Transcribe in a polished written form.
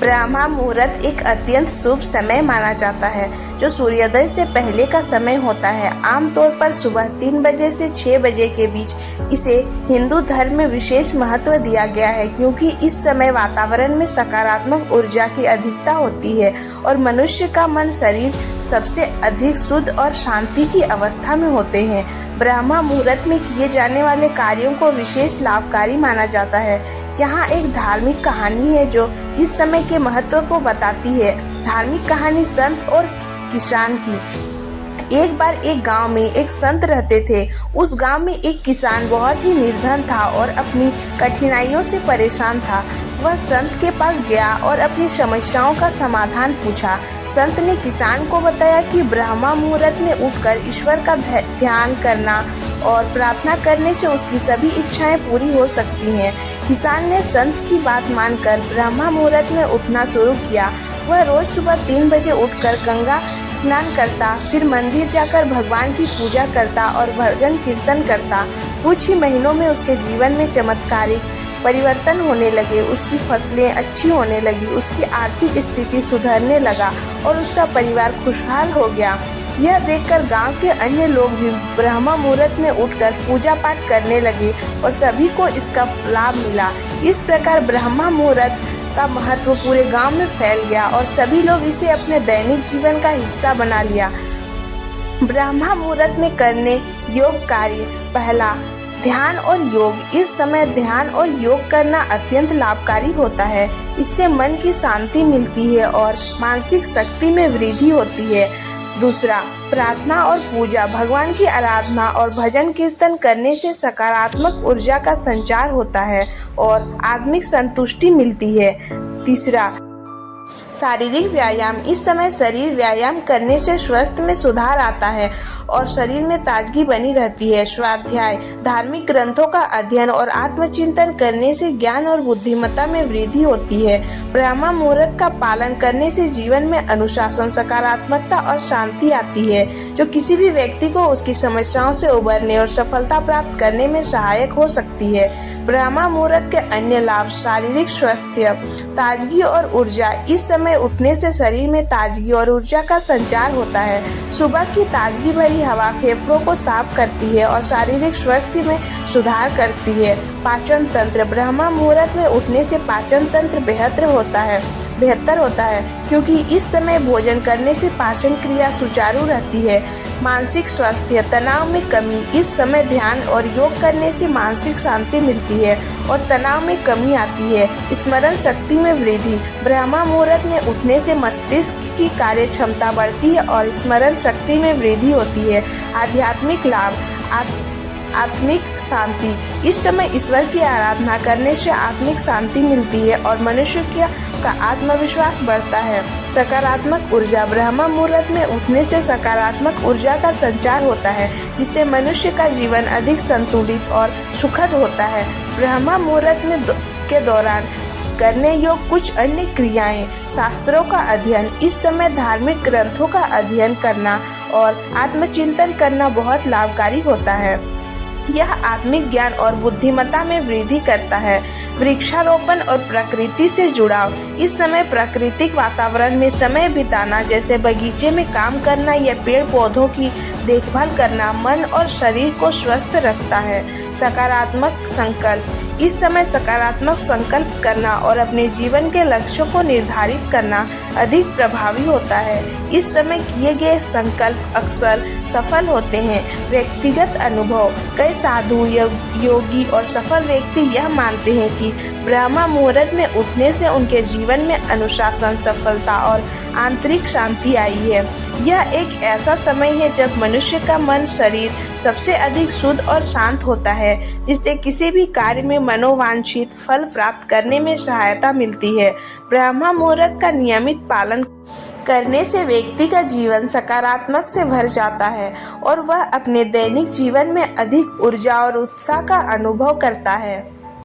ब्रह्मा मुहूर्त एक अत्यंत शुभ समय माना जाता है जो सूर्योदय से पहले का समय होता है। आमतौर पर सुबह 3 बजे से 6 बजे के बीच इसे हिंदू धर्म में विशेष महत्व दिया गया है, क्योंकि इस समय वातावरण में सकारात्मक ऊर्जा की अधिकता होती है और मनुष्य का मन शरीर सबसे अधिक शुद्ध और शांति की अवस्था में होते हैं। ब्रह्मा मुहूर्त में किए जाने वाले कार्यों को विशेष लाभकारी माना जाता है। यहाँ एक धार्मिक कहानी है जो इस समय के महत्व को बताती है। धार्मिक कहानी संत और किसान की। एक बार एक गांव में एक संत रहते थे। उस गांव में एक किसान बहुत ही निर्धन था और अपनी कठिनाइयों से परेशान था। वह संत के पास गया और अपनी समस्याओं का समाधान पूछा। संत ने किसान को बताया कि ब्रह्मा मुहूर्त में उठकर ईश्वर का ध्यान करना और प्रार्थना करने से उसकी सभी इच्छाएं पूरी हो सकती हैं। किसान ने संत की बात मानकर ब्रह्मा मुहूर्त में उठना शुरू किया। वह रोज सुबह 3 बजे उठकर गंगा स्नान करता, फिर मंदिर जाकर भगवान की पूजा करता और भजन कीर्तन करता। कुछ ही महीनों में उसके जीवन में चमत्कारिक परिवर्तन होने लगे। उसकी फसलें अच्छी होने लगी, उसकी आर्थिक स्थिति सुधरने लगा और उसका परिवार खुशहाल हो गया। यह देखकर गांव के अन्य लोग भी ब्रह्मा मुहूर्त में उठकर पूजा पाठ करने लगे और सभी को इसका लाभ मिला। इस प्रकार ब्रह्मा मुहूर्त का महत्व पूरे गांव में फैल गया और सभी लोग इसे अपने दैनिक जीवन का हिस्सा बना लिया। ब्रह्मा मुहूर्त में करने योग कार्य। पहला, ध्यान और योग। इस समय ध्यान और योग करना अत्यंत लाभकारी होता है। इससे मन की शांति मिलती है और मानसिक शक्ति में वृद्धि होती है। दूसरा, प्रार्थना और पूजा। भगवान की आराधना और भजन कीर्तन करने से सकारात्मक ऊर्जा का संचार होता है और आत्मिक संतुष्टि मिलती है। तीसरा, शारीरिक व्यायाम। इस समय शरीर व्यायाम करने से स्वास्थ्य में सुधार आता है और शरीर में ताजगी बनी रहती है। स्वाध्याय। धार्मिक ग्रंथों का अध्ययन और आत्मचिंतन करने से ज्ञान और बुद्धिमत्ता में वृद्धि होती है। ब्रह्मा मुहूर्त का पालन करने से जीवन में अनुशासन, सकारात्मकता और शांति आती है, जो किसी भी व्यक्ति को उसकी समस्याओं से उबरने और सफलता प्राप्त करने में सहायक हो सकती है। ब्रह्मा मुहूर्त के अन्य लाभ। शारीरिक स्वास्थ्य, ताजगी और ऊर्जा। इस समय उठने से शरीर में ताजगी और ऊर्जा का संचार होता है। सुबह की ताजगी भरी हवा फेफड़ों को साफ करती है और शारीरिक स्वास्थ्य में सुधार करती है। पाचन तंत्र। ब्रह्मा मुहूर्त में उठने से पाचन तंत्र बेहतर होता है क्योंकि इस समय भोजन करने से पाचन क्रिया सुचारू रहती है। मानसिक स्वास्थ्य। तनाव में कमी। इस समय ध्यान और योग करने से मानसिक शांति मिलती है और तनाव में कमी आती है। स्मरण शक्ति में वृद्धि। ब्रह्मा मुहूर्त में उठने से मस्तिष्क की कार्य क्षमता बढ़ती है और स्मरण शक्ति में वृद्धि होती है। आध्यात्मिक लाभ। आत्मिक शांति। इस समय ईश्वर की आराधना करने से आत्मिक शांति मिलती है और मनुष्य का आत्मविश्वास बढ़ता है। सकारात्मक ऊर्जा। ब्रह्मा मुहूर्त में उठने से सकारात्मक ऊर्जा का संचार होता है, जिससे मनुष्य का जीवन अधिक संतुलित और सुखद होता है। ब्रह्मा मुहूर्त के दौरान करने योग कुछ अन्य क्रियाएं। शास्त्रों का अध्ययन। इस समय धार्मिक ग्रंथों का अध्ययन करना और आत्मचिंतन करना बहुत लाभकारी होता है। यह आत्मिक ज्ञान और बुद्धिमत्ता में वृद्धि करता है। वृक्षारोपण और प्रकृति से जुड़ाव। इस समय प्राकृतिक वातावरण में समय बिताना, जैसे बगीचे में काम करना या पेड़ पौधों की देखभाल करना, मन और शरीर को स्वस्थ रखता है। सकारात्मक संकल्प। इस समय सकारात्मक संकल्प करना और अपने जीवन के लक्ष्यों को निर्धारित करना अधिक प्रभावी होता है। इस समय किए गए संकल्प अक्सर सफल होते हैं। व्यक्तिगत अनुभव। कई साधु, योगी और सफल व्यक्ति यह मानते हैं कि ब्रह्मा मुहूर्त में उठने से उनके जीवन में अनुशासन, सफलता और आंतरिक शांति आई है। यह एक ऐसा समय है जब मनुष्य का मन, शरीर सबसे अधिक शुद्ध और शांत होता है, जिससे किसी भी कार्य में मनोवांछित फल प्राप्त करने में सहायता मिलती है। ब्रह्मा मुहूर्त का नियमित पालन करने से व्यक्ति का जीवन सकारात्मक से भर जाता है और वह अपने दैनिक जीवन में अधिक ऊर्जा और उत्साह का अनुभव करता है।